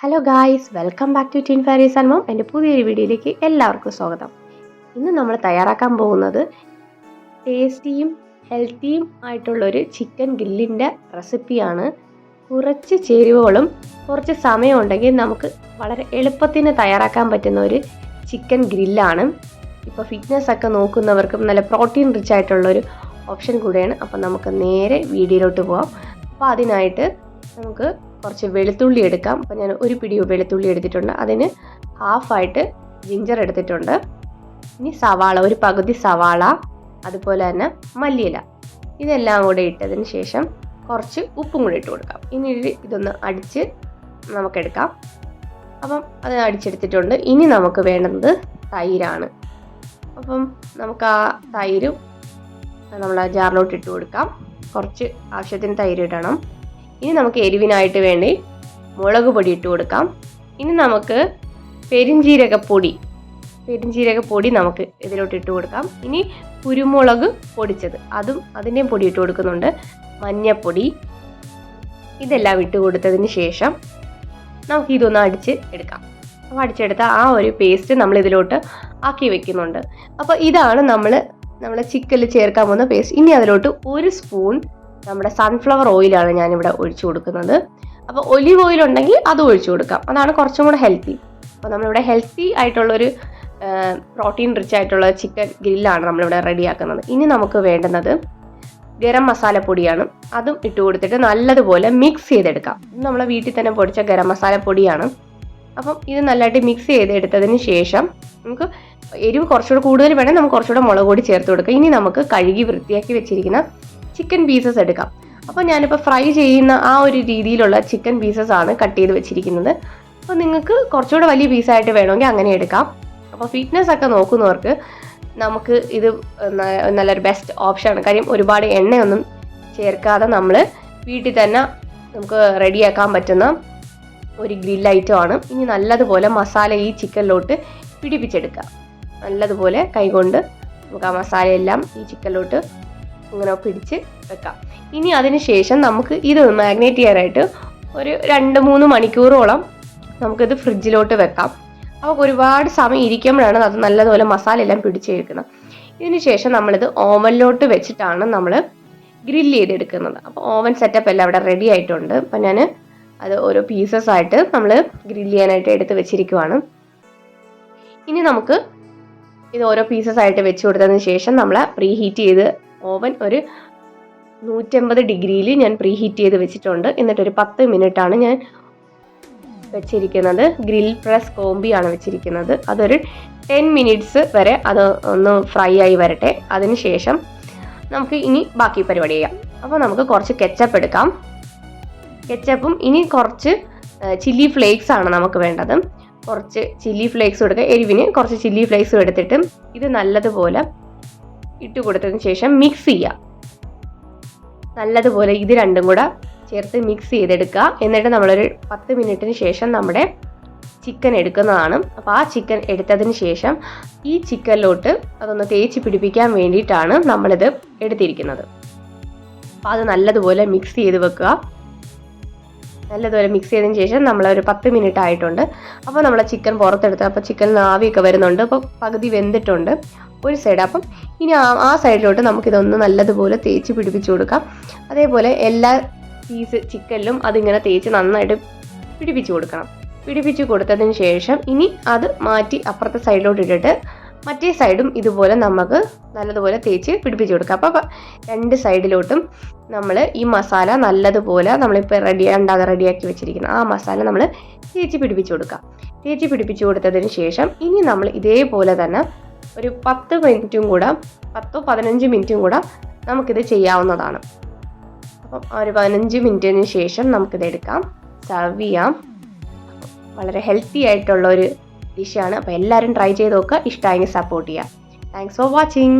Hello guys, welcome back to tin Faris and mom. എൻ്റെ പുതിയൊരു വീഡിയോയിലേക്ക് എല്ലാവർക്കും സ്വാഗതം. ഇന്ന് നമ്മൾ തയ്യാറാക്കാൻ പോകുന്നത് ടേസ്റ്റിയും ഹെൽത്തിയും ആയിട്ടുള്ളൊരു ചിക്കൻ ഗ്രില്ലിൻ്റെ റെസിപ്പിയാണ്. കുറച്ച് ചേരുവകളും കുറച്ച് സമയം ഉണ്ടെങ്കിൽ നമുക്ക് വളരെ എളുപ്പത്തിന് തയ്യാറാക്കാൻ പറ്റുന്ന ഒരു ചിക്കൻ ഗ്രില്ലാണ്. ഇപ്പോൾ ഫിറ്റ്നസ് ഒക്കെ നോക്കുന്നവർക്കും നല്ല പ്രോട്ടീൻ റിച്ച് ആയിട്ടുള്ളൊരു ഓപ്ഷൻ കൂടെയാണ്. അപ്പോൾ നമുക്ക് നേരെ വീഡിയോയിലോട്ട് പോകാം. അപ്പോൾ അതിനായിട്ട് നമുക്ക് കുറച്ച് വെളുത്തുള്ളി എടുക്കാം. അപ്പോൾ ഞാൻ ഒരു പിടി വെളുത്തുള്ളി എടുത്തിട്ടുണ്ട്. അതിന് ഹാഫായിട്ട് ജിഞ്ചർ എടുത്തിട്ടുണ്ട്. ഇനി സവാള, ഒരു പകുതി സവാള, അതുപോലെ തന്നെ മല്ലിയില, ഇതെല്ലാം കൂടെ ഇട്ടതിന് ശേഷം കുറച്ച് ഉപ്പും കൂടി ഇട്ട് കൊടുക്കാം. ഇനി ഇതൊന്ന് അടിച്ച് നമുക്കെടുക്കാം. അപ്പം അത് അടിച്ചെടുത്തിട്ടുണ്ട്. ഇനി നമുക്ക് വേണ്ടത് തൈരാണ്. അപ്പം നമുക്ക് ആ തൈര് നമ്മൾ ആ ജാറിലോട്ട് ഇട്ട് കൊടുക്കാം. കുറച്ച് ആവശ്യത്തിന് തൈര് ഇടണം. ഇനി നമുക്ക് എരിവിനായിട്ട് വേണ്ടി മുളക് പൊടി ഇട്ട് കൊടുക്കാം. ഇനി നമുക്ക് പെരിഞ്ജീരകപ്പൊടി നമുക്ക് ഇതിലോട്ട് ഇട്ട് കൊടുക്കാം. ഇനി കുരുമുളക് പൊടിച്ചത് അതിൻ്റെയും പൊടി ഇട്ട് കൊടുക്കുന്നുണ്ട്. മഞ്ഞൾപ്പൊടി, ഇതെല്ലാം ഇട്ട് കൊടുത്തതിന് ശേഷം നമുക്ക് ഇതൊന്ന് അടിച്ച് എടുക്കാം. അപ്പോൾ അടിച്ചെടുത്ത ആ ഒരു പേസ്റ്റ് നമ്മൾ ഇതിലോട്ട് ആക്കി വെക്കുന്നുണ്ട്. അപ്പോൾ ഇതാണ് നമ്മൾ ചിക്കനിൽ ചേർക്കാൻ പോകുന്ന പേസ്റ്റ്. ഇനി അതിലോട്ട് ഒരു സ്പൂൺ നമ്മുടെ സൺഫ്ലവർ ഓയിലാണ് ഞാനിവിടെ ഒഴിച്ചു കൊടുക്കുന്നത്. അപ്പോൾ ഒലിവ് ഓയിൽ ഉണ്ടെങ്കിൽ അത് ഒഴിച്ചു കൊടുക്കാം. അതാണ് കുറച്ചും കൂടെ ഹെൽത്തി. അപ്പോൾ നമ്മളിവിടെ ഹെൽത്തി ആയിട്ടുള്ളൊരു പ്രോട്ടീൻ റിച്ച് ആയിട്ടുള്ള ചിക്കൻ ഗ്രില്ലാണ് നമ്മളിവിടെ റെഡിയാക്കുന്നത്. ഇനി നമുക്ക് വേണ്ടുന്നത് ഗരം മസാലപ്പൊടിയാണ്. അതും ഇട്ട് കൊടുത്തിട്ട് നല്ലതുപോലെ മിക്സ് ചെയ്തെടുക്കാം. ഇത് നമ്മളെ വീട്ടിൽ തന്നെ പൊടിച്ച ഗരം മസാലപ്പൊടിയാണ്. അപ്പം ഇത് നല്ലതായിട്ട് മിക്സ് ചെയ്തെടുത്തതിന് ശേഷം നമുക്ക് എരിവ് കുറച്ചുകൂടെ കൂടുതൽ വേണമെങ്കിൽ നമുക്ക് കുറച്ചുകൂടെ മുളക് പൊടി ചേർത്ത് കൊടുക്കാം. ഇനി നമുക്ക് കഴുകി വൃത്തിയാക്കി വെച്ചിരിക്കുന്ന ചിക്കൻ പീസസ് എടുക്കാം. അപ്പോൾ ഞാനിപ്പോൾ ഫ്രൈ ചെയ്യുന്ന ആ ഒരു രീതിയിലുള്ള ചിക്കൻ പീസസ് ആണ് കട്ട് ചെയ്ത് വെച്ചിരിക്കുന്നത്. അപ്പോൾ നിങ്ങൾക്ക് കുറച്ചുകൂടെ വലിയ പീസായിട്ട് വേണമെങ്കിൽ അങ്ങനെ എടുക്കാം. അപ്പോൾ ഫിറ്റ്നസ് ഒക്കെ നോക്കുന്നവർക്ക് നമുക്ക് ഇത് നല്ലൊരു ബെസ്റ്റ് ഓപ്ഷനാണ്. കാര്യം ഒരുപാട് എണ്ണയൊന്നും ചേർക്കാതെ നമ്മൾ വീട്ടിൽ തന്നെ നമുക്ക് റെഡിയാക്കാൻ പറ്റുന്ന ഒരു ഗ്രിൽ ഐറ്റമാണ്. ഇനി നല്ലതുപോലെ മസാല ഈ ചിക്കനിലോട്ട് പിടിപ്പിച്ചെടുക്കുക. നല്ലതുപോലെ കൈകൊണ്ട് നമുക്ക് ആ മസാലയെല്ലാം ഈ ചിക്കനിലോട്ട് ഇങ്ങനെ പിടിച്ച് വെക്കാം. ഇനി അതിന് ശേഷം നമുക്ക് ഇത് മാഗ്നേറ്റ് ചെയ്യാനായിട്ട് ഒരു 2-3 മണിക്കൂറോളം നമുക്കിത് ഫ്രിഡ്ജിലോട്ട് വെക്കാം. അപ്പോൾ ഒരുപാട് സമയം ഇരിക്കുമ്പോഴാണ് അത് നല്ലതുപോലെ മസാല എല്ലാം പിടിച്ചെടുക്കുന്നത്. ഇതിന് ശേഷം നമ്മളിത് ഓവനിലോട്ട് വെച്ചിട്ടാണ് നമ്മൾ ഗ്രില്ല് ചെയ്തെടുക്കുന്നത്. അപ്പോൾ ഓവൻ സെറ്റപ്പ് എല്ലാം അവിടെ റെഡി ആയിട്ടുണ്ട്. അപ്പം ഞാൻ അത് ഓരോ പീസസ് ആയിട്ട് നമ്മൾ ഗ്രില്ല് ചെയ്യാനായിട്ട് എടുത്ത് വെച്ചിരിക്കുവാണ്. ഇനി നമുക്ക് ഇത് ഓരോ പീസസ് ആയിട്ട് വെച്ച് കൊടുത്തതിന് ശേഷം നമ്മൾ പ്രീഹീറ്റ് ചെയ്ത് ഓവൻ ഒരു 150 ഡിഗ്രിയിൽ ഞാൻ പ്രീഹീറ്റ് ചെയ്ത് വെച്ചിട്ടുണ്ട്. എന്നിട്ടൊരു 10 മിനിറ്റാണ് ഞാൻ വെച്ചിരിക്കുന്നത്. ഗ്രിൽ പ്രസ് കോമ്പിയാണ് വെച്ചിരിക്കുന്നത്. അതൊരു 10 മിനിറ്റ്സ് വരെ അത് ഒന്ന് ഫ്രൈ ആയി വരട്ടെ. അതിനുശേഷം നമുക്ക് ഇനി ബാക്കി പരിപാടി ചെയ്യാം. അപ്പോൾ നമുക്ക് കുറച്ച് കെച്ചപ്പ് എടുക്കാം. കെച്ചപ്പും ഇനി കുറച്ച് ചില്ലി ഫ്ലേക്സ് ആണ് നമുക്ക് വേണ്ടത്. കുറച്ച് ചില്ലി ഫ്ലേക്സ് കൊടുക്കുക. എരിവിന് കുറച്ച് ചില്ലി ഫ്ലേക്സും എടുത്തിട്ട് ഇത് നല്ലതുപോലെ ഇട്ട് കൊടുത്തതിന് ശേഷം മിക്സ് ചെയ്യുക. നല്ലതുപോലെ ഇത് രണ്ടും കൂടെ ചേർത്ത് മിക്സ് ചെയ്തെടുക്കുക. എന്നിട്ട് നമ്മളൊരു 10 മിനിറ്റിന് ശേഷം നമ്മുടെ ചിക്കൻ എടുക്കുന്നതാണ്. അപ്പോൾ ആ ചിക്കൻ എടുത്തതിന് ശേഷം ഈ ചിക്കനിലോട്ട് അതൊന്ന് തേച്ച് പിടിപ്പിക്കാൻ വേണ്ടിയിട്ടാണ് നമ്മളിത് എടുത്തിരിക്കുന്നത്. അപ്പോൾ അത് നല്ലതുപോലെ മിക്സ് ചെയ്ത് വെക്കുക. നല്ലതുപോലെ മിക്സ് ചെയ്തതിന് ശേഷം നമ്മളൊരു 10 മിനിറ്റ് ആയിട്ടുണ്ട്. അപ്പോൾ നമ്മളെ ചിക്കൻ പുറത്തെടുത്ത് അപ്പോൾ ചിക്കനിൽ ആവിയൊക്കെ വരുന്നുണ്ട്. അപ്പോൾ പകുതി വെന്തിട്ടുണ്ട് ഒരു സൈഡ്. അപ്പം ഇനി ആ സൈഡിലോട്ട് നമുക്കിതൊന്ന് നല്ലതുപോലെ തേച്ച് പിടിപ്പിച്ച് കൊടുക്കാം. അതേപോലെ എല്ലാ പീസ് ചിക്കനിലും അതിങ്ങനെ തേച്ച് നന്നായിട്ട് പിടിപ്പിച്ച് കൊടുക്കണം. പിടിപ്പിച്ച് കൊടുത്തതിന് ശേഷം ഇനി അത് മാറ്റി അപ്പുറത്തെ സൈഡിലോട്ട് ഇട്ടിട്ട് മറ്റേ സൈഡും ഇതുപോലെ നമുക്ക് നല്ലതുപോലെ തേച്ച് പിടിപ്പിച്ച് കൊടുക്കാം. അപ്പോൾ 2 സൈഡിലോട്ടും നമ്മൾ ഈ മസാല നല്ലതുപോലെ നമ്മളിപ്പോൾ റെഡിയാക്കി വെച്ചിരിക്കുന്ന ആ മസാല നമ്മൾ തേച്ച് പിടിപ്പിച്ച് കൊടുക്കാം. തേച്ച് പിടിപ്പിച്ച് കൊടുത്തതിന് ശേഷം ഇനി നമ്മൾ ഇതേപോലെ തന്നെ ഒരു 10 മിനിറ്റും കൂടെ 10-15 മിനിറ്റും കൂടെ നമുക്കിത് ചെയ്യാവുന്നതാണ്. അപ്പം ഒരു 15 മിനിറ്റിന് ശേഷം നമുക്കിത് എടുക്കാം, സെർവ് ചെയ്യാം. വളരെ ഹെൽത്തി ആയിട്ടുള്ള ഒരു ഡിഷാണ്. അപ്പോൾ എല്ലാവരും ട്രൈ ചെയ്ത് നോക്കുക. ഇഷ്ടമായെങ്കിൽ സപ്പോർട്ട് ചെയ്യുക. Thanks for watching.